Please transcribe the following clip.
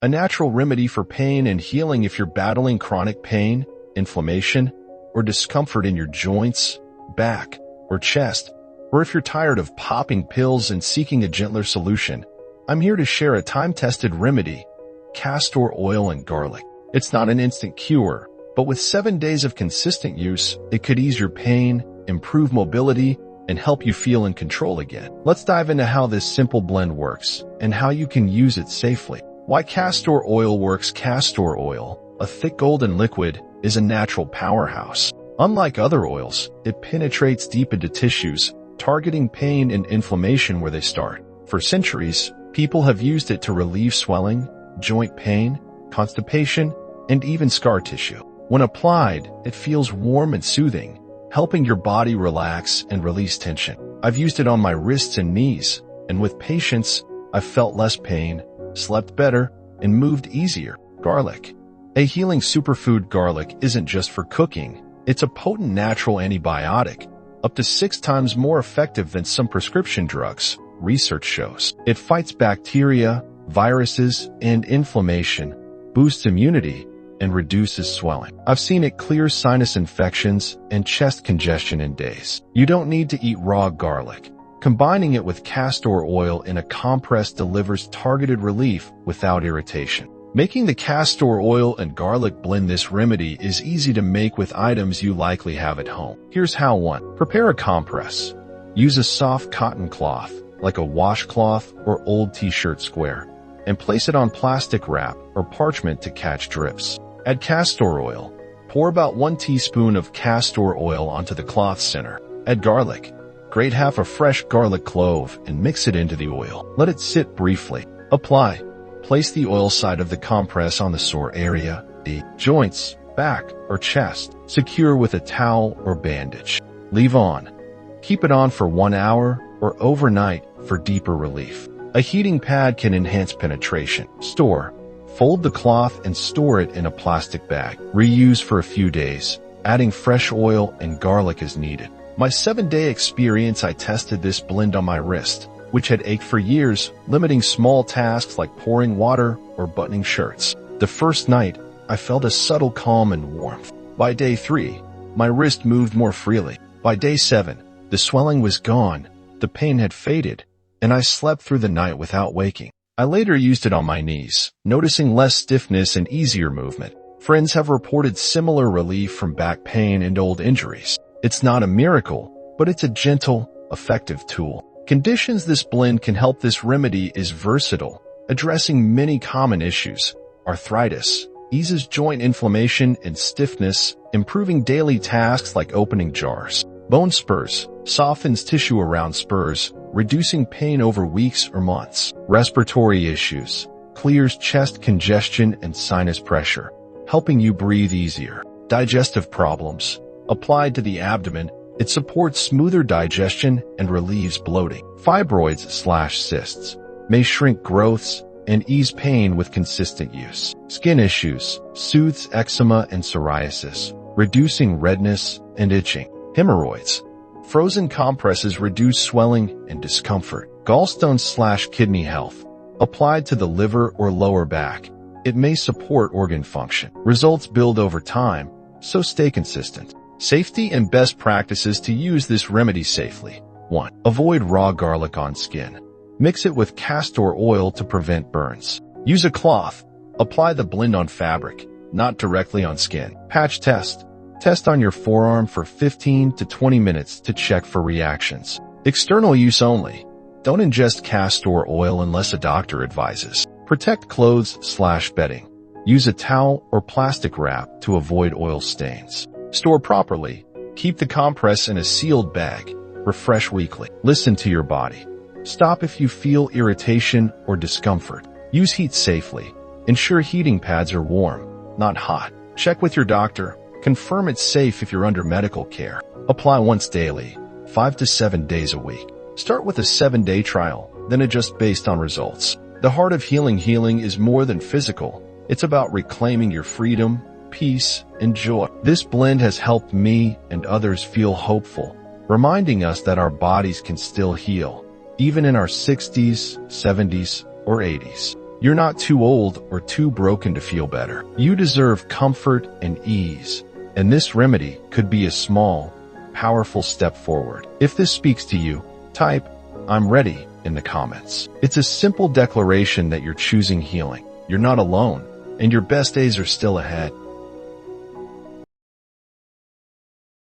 a natural remedy for pain and healing if you're battling chronic pain, inflammation, or discomfort in your joints, back, or chest, or if you're tired of popping pills and seeking a gentler solution. I'm here to share a time-tested remedy, castor oil and garlic. It's not an instant cure, but with 7 days of consistent use, it could ease your pain, improve mobility, and help you feel in control again. Let's dive into how this simple blend works and how you can use it safely. Why castor oil works. Castor oil, a thick golden liquid, is a natural powerhouse. Unlike other oils, it penetrates deep into tissues, targeting pain and inflammation where they start. For centuries, people have used it to relieve swelling, joint pain, constipation, and even scar tissue. When applied, it feels warm and soothing, helping your body relax and release tension. I've used it on my wrists and knees, and with patience, I've felt less pain, slept better, and moved easier. Garlic. A healing superfood. Garlic isn't just for cooking. It's a potent natural antibiotic, up to 6 times more effective than some prescription drugs, research shows. It fights bacteria, viruses, and inflammation, boosts immunity, and reduces swelling. I've seen it clear sinus infections and chest congestion in days. You don't need to eat raw garlic. Combining it with castor oil in a compress delivers targeted relief without irritation. Making the castor oil and garlic blend. This remedy is easy to make with items you likely have at home. Here's how. 1. Prepare a compress. Use a soft cotton cloth, like a washcloth or old t-shirt square, and place it on plastic wrap or parchment to catch drips. Add castor oil. Pour about 1 teaspoon of castor oil onto the cloth center. Add garlic. Grate half a fresh garlic clove and mix it into the oil. Let it sit briefly. Apply. Place the oil side of the compress on the sore area, the joints, back, or chest. Secure with a towel or bandage. Leave on. Keep it on for 1 hour or overnight for deeper relief. A heating pad can enhance penetration. Store. Fold the cloth and store it in a plastic bag. Reuse for a few days, adding fresh oil and garlic as needed. My 7-day experience. I tested this blend on my wrist, which had ached for years, limiting small tasks like pouring water or buttoning shirts. The first night, I felt a subtle calm and warmth. By day 3, my wrist moved more freely. By day 7, the swelling was gone, the pain had faded, and I slept through the night without waking. I later used it on my knees, noticing less stiffness and easier movement. Friends have reported similar relief from back pain and old injuries. It's not a miracle, but it's a gentle, effective tool. Conditions. This blend can help. This remedy is versatile, addressing many common issues. Arthritis, eases joint inflammation and stiffness, improving daily tasks like opening jars. Bone spurs, softens tissue around spurs, reducing pain over weeks or months. Respiratory issues, clears chest congestion and sinus pressure, helping you breathe easier. Digestive problems, applied to the abdomen, it supports smoother digestion and relieves bloating. Fibroids/cysts, may shrink growths and ease pain with consistent use. Skin issues, soothes eczema and psoriasis, reducing redness and itching. Hemorrhoids, frozen compresses reduce swelling and discomfort. Gallstones/kidney health, applied to the liver or lower back, it may support organ function. Results build over time, so stay consistent. Safety and best practices to use this remedy safely. 1. Avoid raw garlic on skin. Mix it with castor oil to prevent burns. Use a cloth. Apply the blend on fabric, not directly on skin. Patch test. Test on your forearm for 15 to 20 minutes to check for reactions. External use only. Don't ingest castor oil unless a doctor advises. Protect clothes/bedding. Use a towel or plastic wrap to avoid oil stains. Store properly. Keep the compress in a sealed bag. Refresh weekly. Listen to your body. Stop if you feel irritation or discomfort. Use heat safely. Ensure heating pads are warm, not hot. Check with your doctor. Confirm it's safe if you're under medical care. Apply once daily, 5 to 7 days a week. Start with a 7-day trial, then adjust based on results. The heart of healing is more than physical. It's about reclaiming your freedom, peace, and joy. This blend has helped me and others feel hopeful, reminding us that our bodies can still heal, even in our 60s, 70s, or 80s. You're not too old or too broken to feel better. You deserve comfort and ease, and this remedy could be a small, powerful step forward. If this speaks to you, type, "I'm ready," in the comments. It's a simple declaration that you're choosing healing. You're not alone, and your best days are still ahead.